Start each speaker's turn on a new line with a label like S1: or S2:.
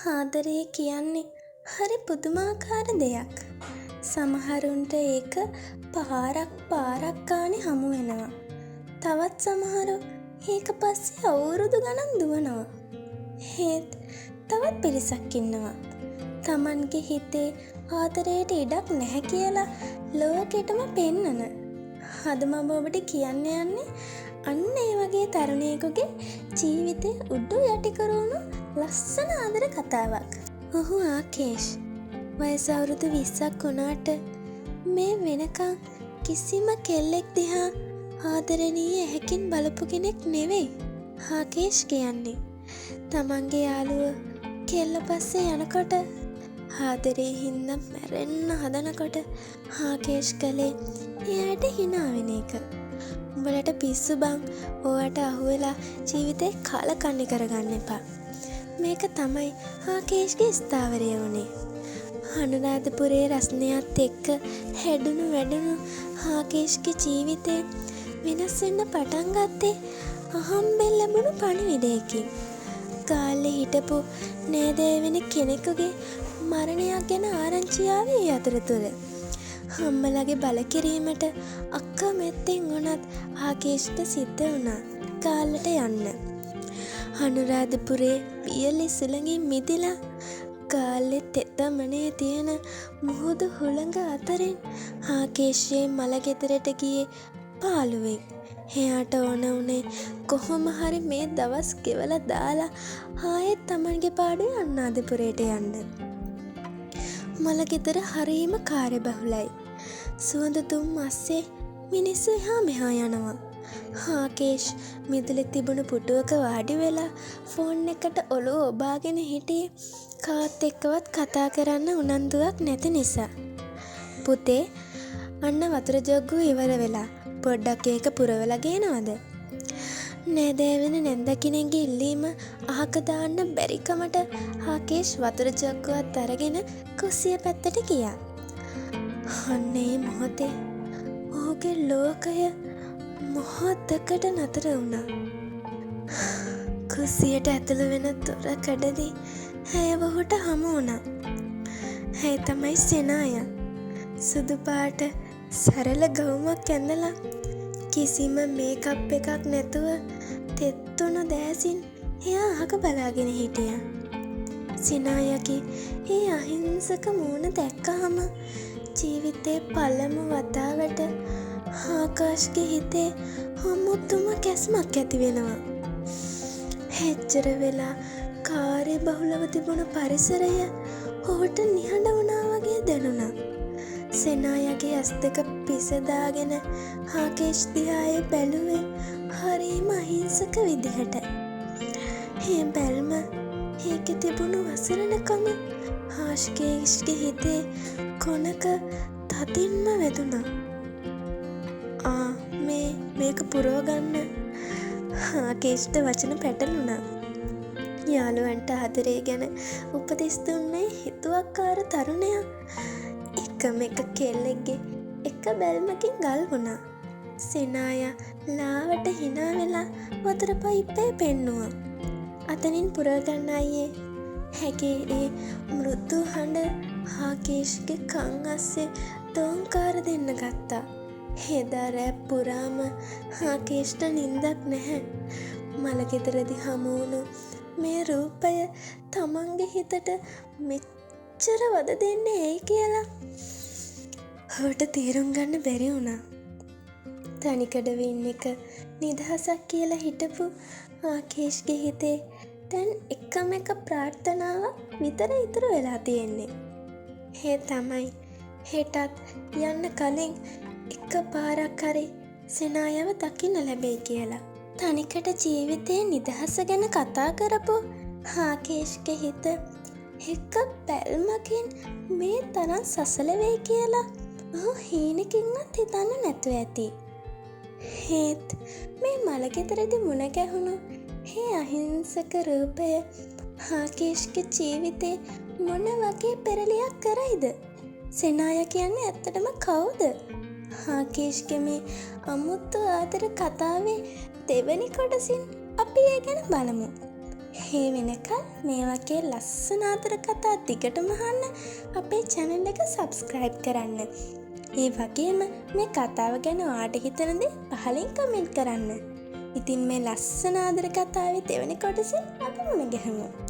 S1: ආදරය කියන්නේ හරි පුදුමාකාර දෙයක්. සමහරුන්ට ඒක පාරක් ගානේ හමු වෙනවා. තවත් සමහරු ඒක පස්සේ අවුරුදු ගණන් දුවනවා. ඒත් තවත් පිරිසක් ඉන්නවා. තමන්ගේ හිතේ ආදරයට ඉඩක් නැහැ කියලා ලෝකෙටම පෙන්නන. අද මම ඔබට කියන්න යන්නේ අන්න ඒ වගේ තරුණයෙකුගේ ජීවිතය උඩු යටි කරවුණු ලස්සන ආදර කතාවක්. ඔහු ආකේෂ්. වයස අවුරුදු 20ක් වුණාට මේ වෙනකන් කිසිම කෙල්ලෙක් දිහා ආදරණීය ඇහැකින් බලපු කෙනෙක් නෙවෙයි ආකේෂ් කියන්නේ. තමන්ගේ යාළුව කෙල්ල පස්සේ යනකොට ආදරේ හින්දා මැරෙන්න හදනකොට ආකේෂ් කලේ එයාට hina වෙන එක. උඹලට පිස්සු බං. ඔයාට අහුවෙලා ජීවිතේ කාලකන්ණි කරගන්න එපා. මේක තමයි ආකේෂ්ගේ ස්ථාවරය වුණේ. අනුරාධපුරේ රස්නයත් එක්ක හැදුණු වැඩුණු ආකේෂ්ගේ ජීවිතේ වෙනස් වෙන්න පටන් ගත්තේ අහම්බෙන් ලැබුණු පණිවිඩයකින්. ගාල්ලේ හිටපු නෑදෑවෙන කෙනෙකුගේ මරණයක් ගැන ආරංචි ආවේ ඒ අතරතුර. අම්මලාගේ බලකිරීමට අක්කමැත්තෙන් වුණත් ආකේෂ්ට සිද්ධ වුණා ගාල්ලට යන්න. අනුරාධපුරේ වියලි සුළඟින් මිදිලා ගාල්ලේ තෙතමනේ තියෙන මුහුදු හුළඟ අතරින් ආකේෂයේ මලගෙදරට ගියේ පාළුවෙන්. එයාට ඕන උනේ කොහොම හරි මේ දවස් ගෙවලා දාලා ආයෙත් තමන්ගේ පාඩුවේ අනුරාධපුරේට යන්න. මලගෙදර හරීම කාර්යබහුලයි. සුවඳ දුම් අස්සේ මිනිස්සු එහා මෙහා යනවා. ආකේෂ් මිදුලේ තිබුණු පුටුවක වාඩි වෙලා ෆෝන් එකට ඔළුව ඔබාගෙන හිටියේ කාත් එක්කවත් කතා කරන්න උනන්දුවක් නැති නිසා. පුතේ අන්න වතුර ජොග්ගුව ඉවර වෙලා පොඩ්ඩක් ඒක පුරවලා ගේනවද? නෑදෑවෙන නැන්දකිනෙක්ගේ ඉල්ලීම අහක දාන්න බැරිකමට ආකේෂ් වතුර ජොග්ගුවත් අරගෙන කුස්සිය පැත්තට ගියා. අන්නේ මොහොතේ ඔහුගේ ලෝකය මොහොතකට නතර වුණා. කුස්සියට ඇතුළු වෙන දොරකඩදී ඇය ඔහුට හමු වුණා. ඇය තමයි සෙනාය. සුදු පාට සරල ගවුමක් ඇඳලා කිසිම මේකප් එකක් නැතුව තෙත්තුණු දෑසින් එයා අහක බලාගෙන හිටියා. සිනායගේ ඒ අහිංසක මූණ දැක්කහම ජීවිතේ පළමු වතාවට ආකාශ්ගේ හිතේ අමුතුම කැස්මක් ඇති වෙනවා. හෙච්චර වෙලා කාර්ය බහුලව තිබුණු පරිසරය ඔහුට නිහඬ වුණා වගේ දැනුණා. සෙනායගේ ඇස් දෙක පිසදාගෙන ආකේෂ් දිහායේ බැලුවේ හරිම අහිංසක විදිහට. ඒ බැල්ම ඒකේ තිබුණු වසරණකම ආකේෂ්ගේ හිතේ කොනක තදින්ම වැදුනා. මේක පුරව ගන්න ආකේෂ්ට වචන පැටළුණා. යාළුවන්ට ආදරේ ගැන උපදෙස් දුන්නේ හිතුවක්කාර තරුණයා එකම එක කෙල්ලෙක්ගේ එක බැල්මකින් ගල් වුණා. සෙනාය ලාවට hina වෙලා වතුර පයිප්පේ පෙන්නුවා. අතනින් පුරවගන්න අයියේ. හැගේ ඒ මෘදු හඬ ආකේෂ්ගේ කන් අස්සේ දෝංකාර දෙන්න ගත්තා. එදා රෑ පුරාම ආකේෂ්ට නිින්දක් නැහැ. මලගෙදරදී හමුවුණු මේ රූපය තමන්ගේ හිතට මෙච්චර වද දෙන්නේ ඇයි කියලා ඔහුට තේරුම් ගන්න බැරි වුණා. තනිකඩව ඉන්න එක නිදහසක් කියලා හිටපු ආකේෂ්ගේ හිතේ දැන් එකම එක ප්‍රාර්ථනාවක් විතර ඉතුරු වෙලා තියෙන්නේ. ඒ තමයි හෙටත් යන්න කලින් එක පාරක් හරි සෙනායව දකින්න ලැබෙයි කියලා. තනිකඩ ජීවිතේ නිදහස ගැන කතා කරපු ආකේෂ්ගේ හිත එක බැල්මකින් මේ තරම් සසල වෙයි කියලා ඔහු හීනකින්වත් හිතන්න නැතුව ඇති. ඒත් මේ මලගෙදරදී මුණ ගැහුණු ඒ අහිංසක රූපය ආකේෂ්ගේ ජීවිතේ මොන වගේ පෙරලියක් කරයිද? සෙනාය කියන්නේ ඇත්තටම කවුද? ආකේෂ්ගේ මේ අමුතු ආදර කතාවේ දෙවැනි කොටසින් අපි ඒ ගැන බලමු. ඒ වෙනකල් මේ වගේ ලස්සන ආදර කතා දිගටම අහන්න අපේ channel එක subscribe කරන්න. ඒ වගේම මේ කතාව ගැන ඔයාට හිතන දේ පහලින් comment කරන්න. ඉතින් මේ ලස්සන ආදර කතාවේ දෙවෙනි කොටසින් අපි මුණ ගැහමු.